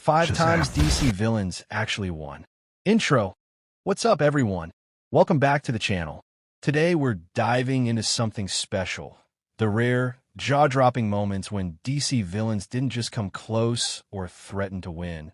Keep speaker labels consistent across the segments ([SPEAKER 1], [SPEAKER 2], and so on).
[SPEAKER 1] Five times
[SPEAKER 2] Shazam.
[SPEAKER 1] DC villains actually won. Intro. What's up, everyone? Welcome back to the channel. Today, we're diving into something special. The rare, jaw-dropping moments when DC villains didn't just come close or threaten to win.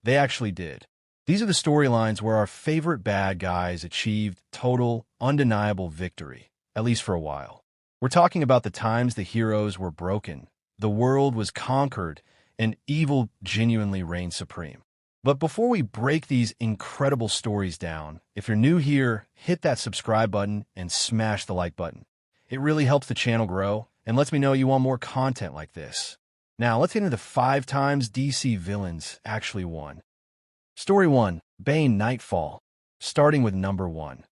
[SPEAKER 1] They actually did. These are the storylines where our favorite bad guys achieved total, undeniable victory, at least for a while. We're talking about the times the heroes were broken, the world was conquered, and evil genuinely reigned supreme. But before we break these incredible stories down, if you're new here, hit that subscribe button and smash the like button. It really helps the channel grow and lets me know you want more content like this. Now, let's get into the 5 times DC villains actually won. Story 1, Bane Nightfall. Starting with number 1.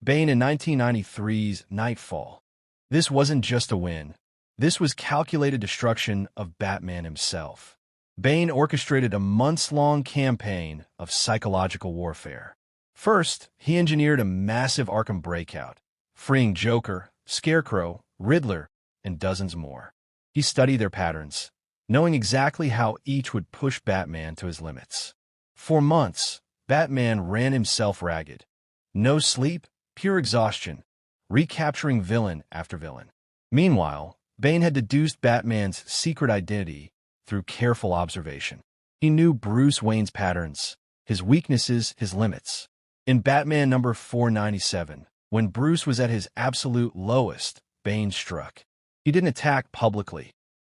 [SPEAKER 1] Bane in 1993's Nightfall. This wasn't just a win. This was calculated destruction of Batman himself. Bane orchestrated a months-long campaign of psychological warfare. First, he engineered a massive Arkham breakout, freeing Joker, Scarecrow, Riddler, and dozens more. He studied their patterns, knowing exactly how each would push Batman to his limits. For months, Batman ran himself ragged. No sleep, pure exhaustion, recapturing villain after villain. Meanwhile, Bane had deduced Batman's secret identity through careful observation. He knew Bruce Wayne's patterns, his weaknesses, his limits. In Batman number 497, when Bruce was at his absolute lowest, Bane struck. He didn't attack publicly.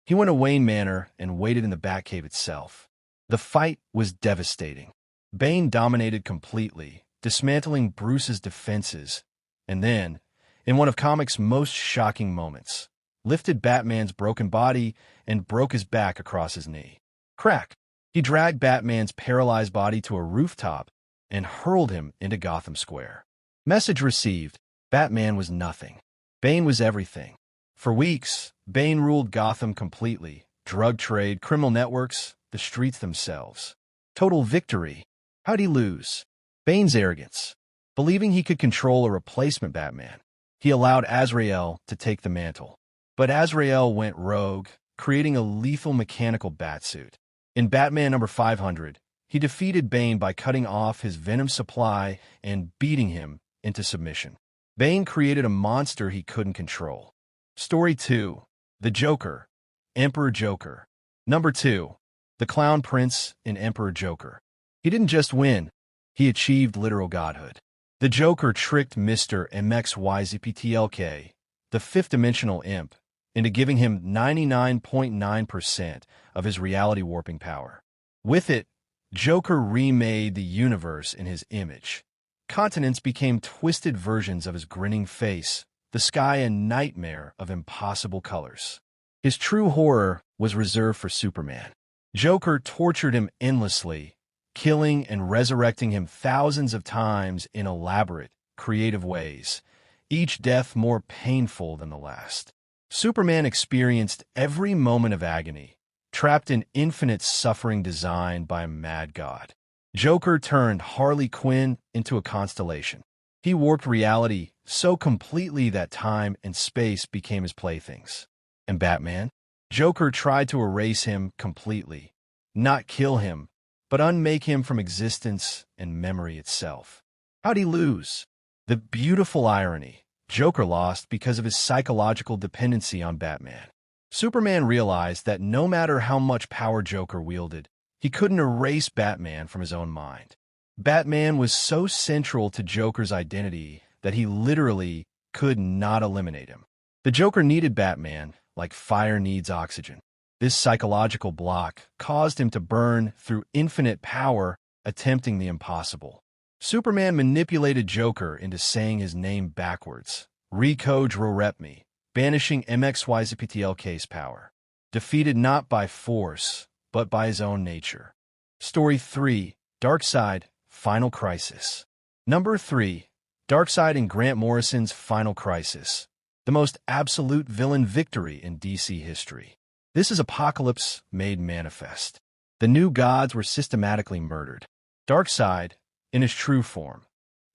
[SPEAKER 1] He went to Wayne Manor and waited in the Batcave itself. The fight was devastating. Bane dominated completely, dismantling Bruce's defenses, and then, in one of comics' most shocking moments, lifted Batman's broken body and broke his back across his knee. Crack! He dragged Batman's paralyzed body to a rooftop and hurled him into Gotham Square. Message received: Batman was nothing. Bane was everything. For weeks, Bane ruled Gotham completely. Drug trade, criminal networks, the streets themselves. Total victory. How'd he lose? Bane's arrogance. Believing he could control a replacement Batman, he allowed Azrael to take the mantle. But Azrael went rogue, creating a lethal mechanical batsuit. In Batman number 500, he defeated Bane by cutting off his venom supply and beating him into submission. Bane created a monster he couldn't control. Story 2, The Joker, Emperor Joker. Number 2, The Clown Prince in Emperor Joker. He didn't just win, he achieved literal godhood. The Joker tricked Mr. MXYZPTLK, the fifth-dimensional imp, into giving him 99.9% of his reality warping power. With it, Joker remade the universe in his image. Continents became twisted versions of his grinning face, the sky a nightmare of impossible colors. His true horror was reserved for Superman. Joker tortured him endlessly, killing and resurrecting him thousands of times in elaborate, creative ways, each death more painful than the last. Superman experienced every moment of agony, trapped in infinite suffering designed by a mad god. Joker turned Harley Quinn into a constellation. He warped reality so completely that time and space became his playthings. And Batman? Joker tried to erase him completely, not kill him, but unmake him from existence and memory itself. How'd he lose? The beautiful irony. Joker lost because of his psychological dependency on Batman. Superman realized that no matter how much power Joker wielded, he couldn't erase Batman from his own mind. Batman was so central to Joker's identity that he literally could not eliminate him. The Joker needed Batman like fire needs oxygen. This psychological block caused him to burn through infinite power, attempting the impossible. Superman manipulated Joker into saying his name backwards, Rico Drorepmi, banishing MXYZPTLK's power. Defeated not by force, but by his own nature. Story 3, Darkseid, Final Crisis. Number 3, Darkseid in Grant Morrison's Final Crisis, the most absolute villain victory in DC history. This is Apocalypse made manifest. The new gods were systematically murdered. Darkseid, in his true form,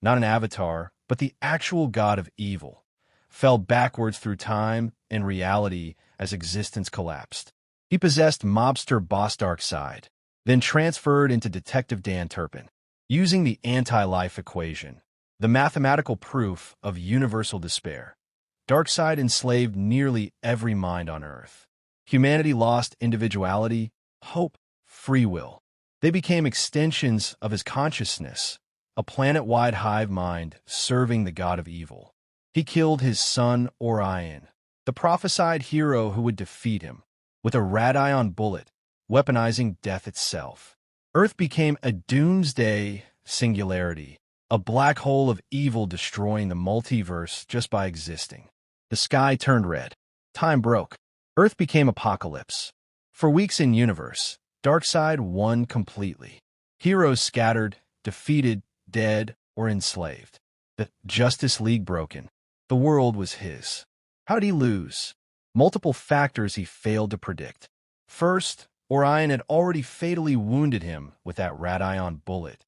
[SPEAKER 1] not an avatar, but the actual god of evil, fell backwards through time and reality as existence collapsed. He possessed mobster boss Darkseid, then transferred into Detective Dan Turpin. Using the anti-life equation, the mathematical proof of universal despair, Darkseid enslaved nearly every mind on Earth. Humanity lost individuality, hope, free will. They became extensions of his consciousness, a planet-wide hive mind serving the god of evil. He killed his son Orion, the prophesied hero who would defeat him, with a radion bullet, weaponizing death itself. Earth became a doomsday singularity, a black hole of evil destroying the multiverse just by existing. The sky turned red. Time broke. Earth became apocalypse. For weeks in universe, Darkseid won completely. Heroes scattered, defeated, dead, or enslaved. The Justice League broken. The world was his. How did he lose? Multiple factors he failed to predict. First, Orion had already fatally wounded him with that radion bullet.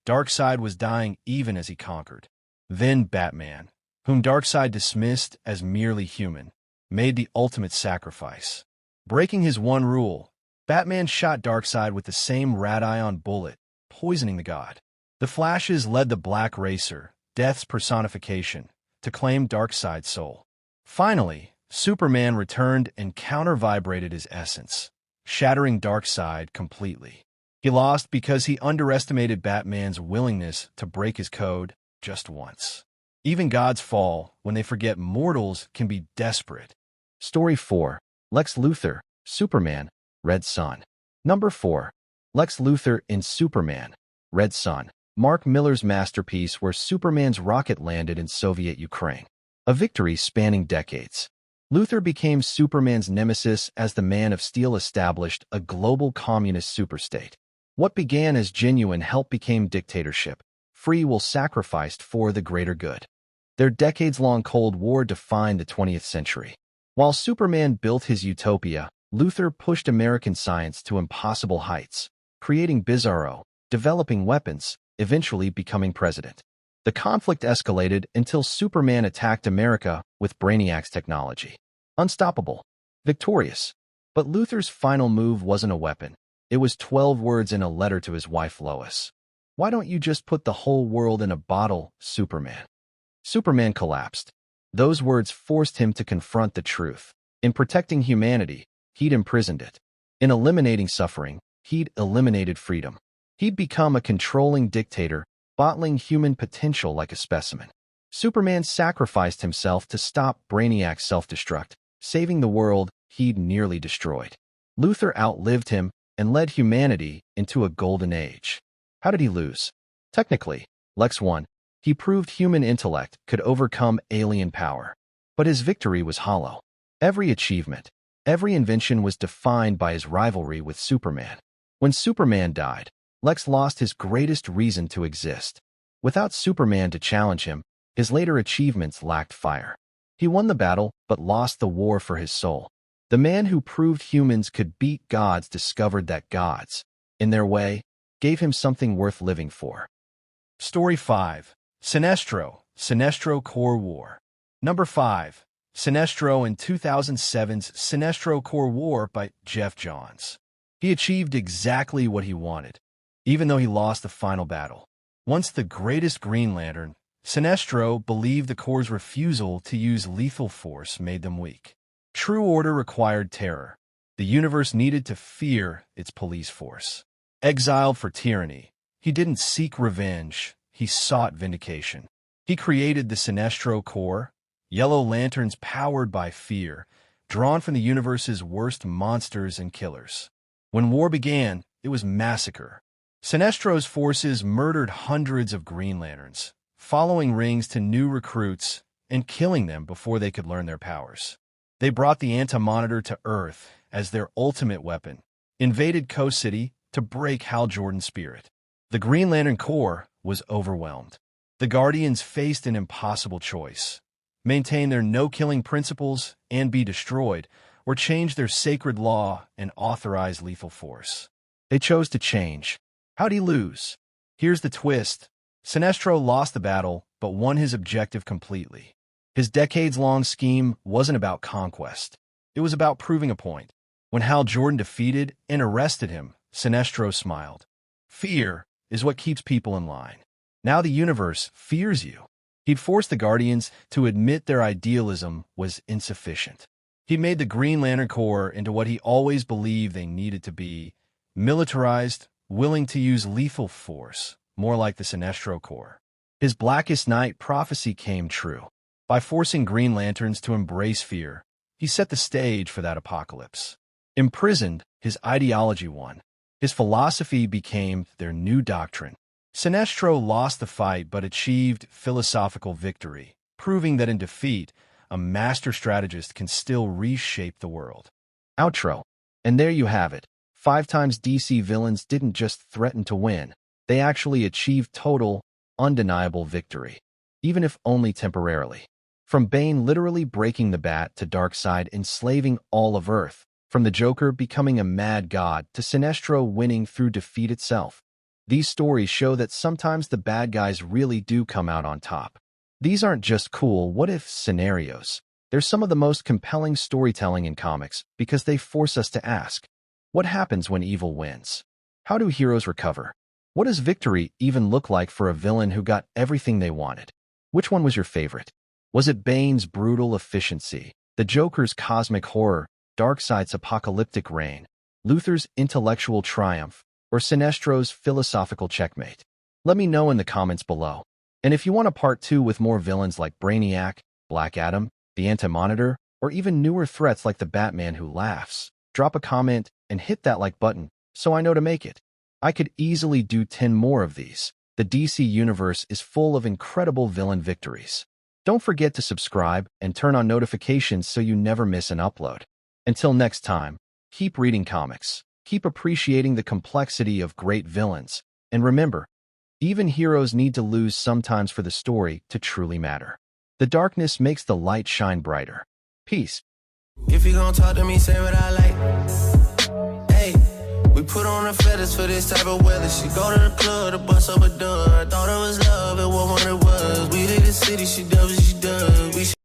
[SPEAKER 1] Darkseid was dying even as he conquered. Then Batman, whom Darkseid dismissed as merely human, made the ultimate sacrifice. Breaking his one rule, Batman shot Darkseid with the same radion bullet, poisoning the god. The Flashes led the Black Racer, Death's personification, to claim Darkseid's soul. Finally, Superman returned and counter-vibrated his essence, shattering Darkseid completely. He lost because he underestimated Batman's willingness to break his code just once. Even gods fall when they forget mortals can be desperate. Story 4. Lex Luthor, Superman, Red Son. Number 4. Lex Luthor in Superman, Red Son. Mark Millar's masterpiece where Superman's rocket landed in Soviet Ukraine. A victory spanning decades. Luthor became Superman's nemesis as the Man of Steel established a global communist superstate. What began as genuine help became dictatorship. Free will sacrificed for the greater good. Their decades-long Cold War defined the 20th century. While Superman built his utopia, Luthor pushed American science to impossible heights, creating Bizarro, developing weapons, eventually becoming president. The conflict escalated until Superman attacked America with Brainiac's technology. Unstoppable. Victorious. But Luthor's final move wasn't a weapon. It was 12 words in a letter to his wife Lois. Why don't you just put the whole world in a bottle, Superman? Superman collapsed. Those words forced him to confront the truth. In protecting humanity, he'd imprisoned it. In eliminating suffering, he'd eliminated freedom. He'd become a controlling dictator, bottling human potential like a specimen. Superman sacrificed himself to stop Brainiac's self-destruct, saving the world he'd nearly destroyed. Luthor outlived him and led humanity into a golden age. How did he lose? Technically, Lex won. He proved human intellect could overcome alien power. But his victory was hollow. Every achievement, every invention was defined by his rivalry with Superman. When Superman died, Lex lost his greatest reason to exist. Without Superman to challenge him, his later achievements lacked fire. He won the battle, but lost the war for his soul. The man who proved humans could beat gods discovered that gods, in their way, gave him something worth living for. Story 5. Sinestro Corps War. Number 5. Sinestro in 2007's Sinestro Corps War by Geoff Johns. He achieved exactly what he wanted, even though he lost the final battle. Once the greatest Green Lantern, Sinestro believed the Corps' refusal to use lethal force made them weak. True order required terror. The universe needed to fear its police force. Exiled for tyranny, he didn't seek revenge, he sought vindication. He created the Sinestro Corps, Yellow Lanterns powered by fear, drawn from the universe's worst monsters and killers. When war began, it was massacre. Sinestro's forces murdered hundreds of Green Lanterns, following rings to new recruits and killing them before they could learn their powers. They brought the Anti-Monitor to Earth as their ultimate weapon, invaded Coast City to break Hal Jordan's spirit. The Green Lantern Corps was overwhelmed. The Guardians faced an impossible choice: maintain their no-killing principles and be destroyed, or change their sacred law and authorize lethal force. They chose to change. How'd he lose? Here's the twist. Sinestro lost the battle, but won his objective completely. His decades-long scheme wasn't about conquest. It was about proving a point. When Hal Jordan defeated and arrested him, Sinestro smiled. Fear is what keeps people in line. Now the universe fears you. He'd forced the Guardians to admit their idealism was insufficient. He made the Green Lantern Corps into what he always believed they needed to be: militarized, willing to use lethal force, more like the Sinestro Corps. His Blackest Night prophecy came true. By forcing Green Lanterns to embrace fear, he set the stage for that apocalypse. Imprisoned, his ideology won. His philosophy became their new doctrine. Sinestro lost the fight but achieved philosophical victory, proving that in defeat, a master strategist can still reshape the world. Outro. And there you have it. 5 times DC villains didn't just threaten to win. They actually achieved total, undeniable victory, even if only temporarily. From Bane literally breaking the bat to Darkseid enslaving all of Earth, from the Joker becoming a mad god to Sinestro winning through defeat itself. These stories show that sometimes the bad guys really do come out on top. These aren't just cool what-if scenarios. They're some of the most compelling storytelling in comics because they force us to ask, what happens when evil wins? How do heroes recover? What does victory even look like for a villain who got everything they wanted? Which one was your favorite? Was it Bane's brutal efficiency, the Joker's cosmic horror, Darkseid's apocalyptic reign, Luthor's intellectual triumph, or Sinestro's philosophical checkmate? Let me know in the comments below. And if you want a part 2 with more villains like Brainiac, Black Adam, the Anti-Monitor, or even newer threats like the Batman who laughs, drop a comment and hit that like button so I know to make it. I could easily do 10 more of these. The DC universe is full of incredible villain victories. Don't forget to subscribe and turn on notifications so you never miss an upload. Until next time, keep reading comics, keep appreciating the complexity of great villains, and remember, even heroes need to lose sometimes for the story to truly matter. The darkness makes the light shine brighter. Peace.
[SPEAKER 2] If you gon' talk to me, say what I like. Hey, we put on the feathers for this type of weather. She go to the club to bust up a dub. I thought it was love, it wasn't what it was. We leave the city, she does what she does.